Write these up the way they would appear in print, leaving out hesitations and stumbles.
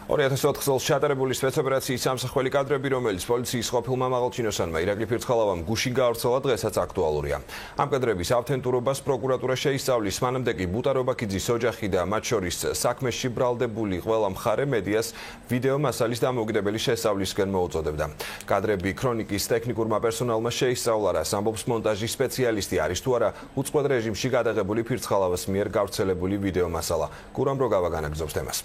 2004 წელს ჩატარებული სპეცოპერაციის სამსახველი კადრები, რომელიც პოლიციის ყოფილმა მაღალჩინოსანმა ირაკლი ფირცხალავამ გუშინ გაავრცელა, დღესაც აქტუალურია. ამ კადრების ავთენტურობას პროკურატურა შეისწავლის, მანამდე კი ბუტა რობაქიძის ოჯახი და მათ შორის საქმეში ბრალდებული ყველა მხარე მედიას ვიდეო მასალის დამოუკიდებელი შესწავლისკენ მოუწოდებდა. კადრები ქრონიკის ტექნიკურმა პერსონალმა შეისწავლა, რას ამბობს მონტაჟის სპეციალისტი, არის თუ არა უწყლოდ რეჟიმში გადაღებული ფირცხალავას მიერ გავრცელებული ვიდეო მასალა. გურამ როგავა განაგრძობს თემას.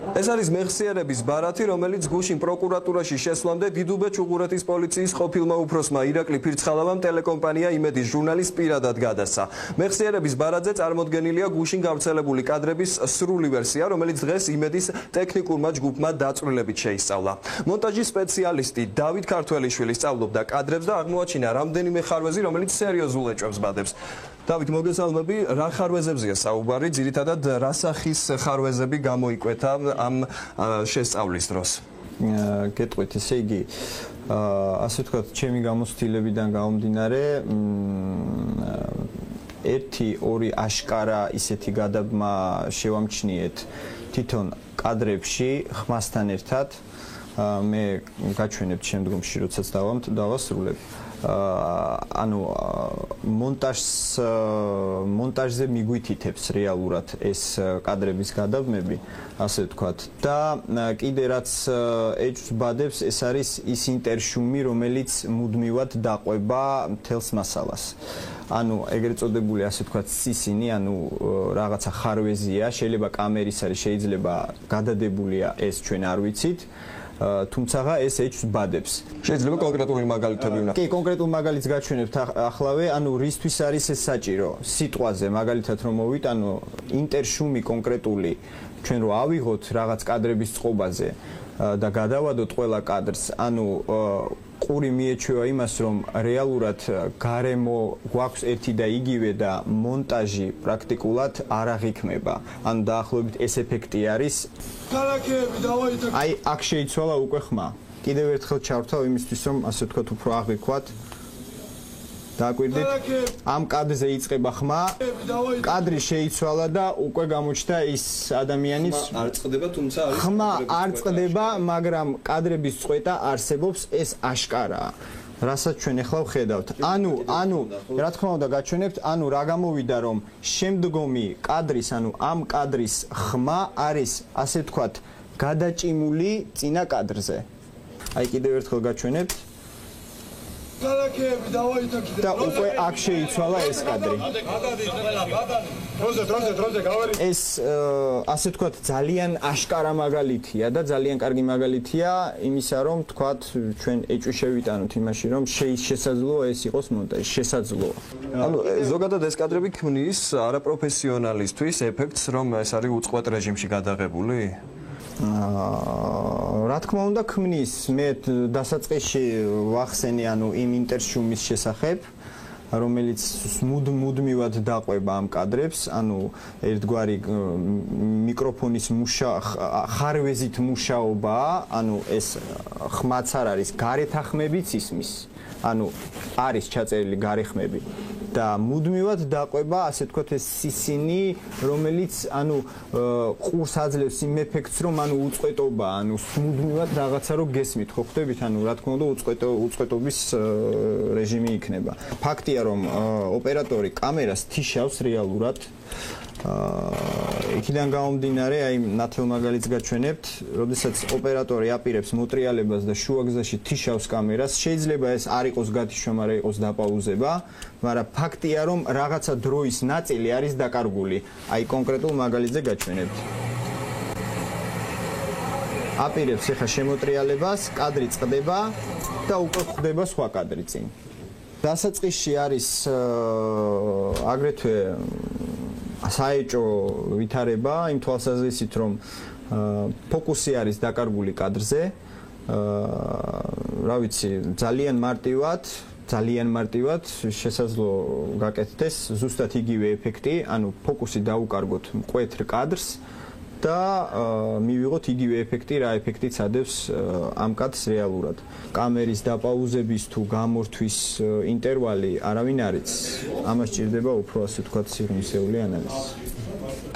ეს არის მეხსიერების ბარათი, რომელიც გუშინ პროკურატურაში შესვლამდე დიდუბე ჩუღურეთის პოლიციის ყოფილმა უფროსმა ირაკლი ფირცხალავამ ტელეკომპანია იმედის ჟურნალის პირადად გადასცა. მეხსიერების ბარათზე წარმოდგენილია გუშინ გავრცელებული კადრების სრული ვერსია, რომელიც დღეს იმედის ტექნიკურმა ჯგუფმა დაწვრილებით შეისწავლა. მონტაჟის სპეციალისტი დავით ქართველიშვილი სწავლობდა კადრებს და აღმოაჩინა რამდენიმე ხარვეზი, რომელიც სერიოზულ ეჭვებს ბადებს. დავით, მოგესალმები, რა ხარვეზებზია საუბარი, ძირითადად რა სახის ხარვეზები გამოიკვეთა ამ შესწავლის დროს? გეტყვით, ესე იგი, ასე ვთქვათ, ჩემი გამოცდილებიდან გამომდინარე, 1-2 აშკარა ისეთი გადაბმა შევამჩნიეთ თვითონ კადრებში ხმასთან ერთად. მე გაჩვენებთ შემდგომში, როდესაც დავასრულებ. ანუ მონტაჟზე მიგვითითებს რეალურად ეს კადრების გადაბმები, ასე ვთქვათ. და კიდე რაც ეჭვს ბადებს, ეს არის ის ინტერშუმი, რომელიც მუდმივად დაყვება მთელს მასალას. ანუ ეგრეთ წოდებული, ასე ვთქვათ, სისინი, ანუ რაღაცა ხარვეზია, შეიძლება კამერის არის, შეიძლება გადადებულია ეს, ჩვენ არ ვიცით. თუმცა ეს ეჭვს ბადებს. შეიძლება კონკრეტული მაგალითები ვნახოთ. კი, კონკრეტულ მაგალითს გაჩვენებთ ახლავე, ანუ რისთვის არის ეს საჭირო? სიტყვაზე მაგალითად რომ მოვით, ანუ ინტერშუმი კონკრეტული, ჩვენ რო ავიღოთ რაღაც კადრების წყობაზე და გადავადოთ ყველა კადრს, ანუ ყური მიეჩვევა იმას, რომ რეალურად გარემო გვაქვს ერთი და იგივე და მონტაჟი პრაქტიკულად არ აღიქმება. ანუ დაახლოებით ეს ეფექტი არის. აი, აქ შეიცვალა უკვე ხმა. კიდევ ერთხელ ჩავრთავ იმისთვის, რომ ასე ვთქვათ, უფრო აღვიქვათ. დააკვირდით? ამ კადრზე იწყება ხმა. კადრი შეიცვალა და უკვე გამოჩნდა ის ადამიანის არ წყდება, თუმცა არის ხმა არ წყდება, მაგრამ კადრების წყვეტა არსებობს, ეს აშკარაა. რასაც ჩვენ ახლა ვხედავთ. ანუ რა თქმა უნდა გაჩვენებთ, ანუ რა გამოვიდა, რომ შემდგომი კადრის, ანუ ამ კადრის ხმა არის, ასე ვთქვათ, გადაჭიმული წინა კადრზე. აი კიდევ ერთხელ გაჩვენებთ. და უკვე აქ შეიცვალა ეს კადრი. ეს ასე ვთქვათ, ძალიან აშკარა მაგალითია და ძალიან კარგი მაგალითია იმისა, რომ ვთქვათ, ჩვენ ეჭვი შევიტანოთ იმაში, რომ შესაძლოა ეს იყოს მონტაჟი, შესაძლოა. ანუ ზოგადად ეს კადრები ქმნის არაპროფესიონალისთვის ეფექტს, რომ ეს არის უწყლოდ რეჟიმში გადაღებული? რა თქმა უნდა ქმნის, მე დასაწყისში ვახსენე ანუ იმ ინტერშუმის შესახებ, რომელიც მუდმივად დაყვება ამ კადრებს, ანუ ერთგვარი მიკროფონის ხარვეზით მუშაობაა, ანუ ეს ხმაც არ არის, გარეთახმებიც ისმის, ანუ არის ჩაწერილი გარეხმები. და მუდმივად დაყვება, ასე ვთქვათ, ეს სისინი, რომელიც ანუ ყურს აძლევს იმ ეფექტს, რომ ანუ უწყვეტობა, ანუ მუდმივად რაღაცა რო გესმით, ხო ხვდებით, ანუ რა თქმა უნდა უწყვეტობის რეჟიმი იქნება. ფაქტია, რომ ოპერატორი კამერას თიშავს რეალურად. იქიდან გამომდინარე, აი ნათელ მაგალითს გაჩვენებთ, როდესაც ოპერატორი აპირებს მოტრიალებას და შუაგზაში თიშავს კამერას, შეიძლება ეს არ იყოს გათიშვა, მაგრამ იყოს დაპაუზება, მაგრამ ფაქტია, რომ რაღაცა დროის ნაწილი არის დაკარგული. აი კონკრეტულ მაგალითზე გაჩვენებთ. აპირებს ახლა შემოტრიალებას, კადრი წყდება და უკვე ხდება სხვა კადრი წინ. დასაწყისში არის აგრეთვე საეჭო ვითარება იმ თვალსაზრისით, რომ ფოკუსი არის დაკარგული კადრზე. რა ვიცი, ძალიან მარტივად შესაძლოა გაკეთდეს ზუსტად იგივე ეფექტი, ანუ ფოკუსი დაუკარგოთ მკვეთრ კადრს და მივიღოთ იგივე ეფექტი, რა ეფექტიც ადევს ამ კადრს რეალურად. კამერის დაპაუზების თუ გამორთვის ინტერვალი არავინ არ იცის. ამას ჭირდება უფრო, ასე ვთქვათ, სიღრმისეული ანალიზი.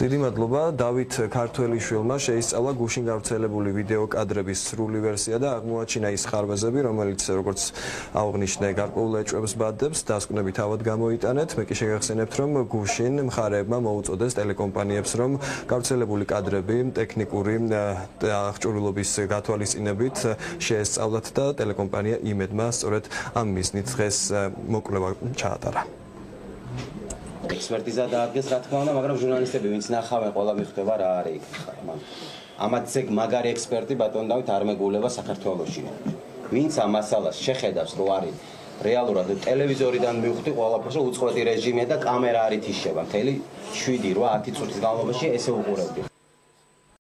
დიდი მადლობა დავით ქართველიშვილმა შეისწავლა გუშინ გავრცელებული ვიდეო კადრების სრული ვერსია და აღმოაჩინა ის ხარვეზები, რომელიც როგორც აღნიშნე გარკვეულ ეჭვებს ბადებს, დასკვნებით ავად გამოიტანეთ. მე კი შეგახსენებთ, რომ გუშინ მხარეებმა მოუწოდეს ტელეკომპანიებს, რომ გავრცელებული კადრები ტექნიკური აღჭურვილობის გათვალისწინებით შეესწავლათ და ტელეკომპანია იმედმა სწორედ ამ მიზნით დღეს მოკვლევა ჩაატარა. ექსპერტიზა დაადგეს რა თქმა უნდა, მაგრამ ჟურნალისტები ვინც ნახავენ, ყველა მიხვდება რა არის იქ. ამათ ზეგ მაგარი ექსპერტი ბატონ დავით არ მეგულება საქართველოში. ვინც ამ მასალას შეხედავს, რო არის რეალურად ტელევიზორიდან მივხვდი ყველაფერს, უწყვეტი რეჟიმია და კამერა არ ითიშება. მთელი 7-8 წუთის განმავლობაში ესე უყურებდი.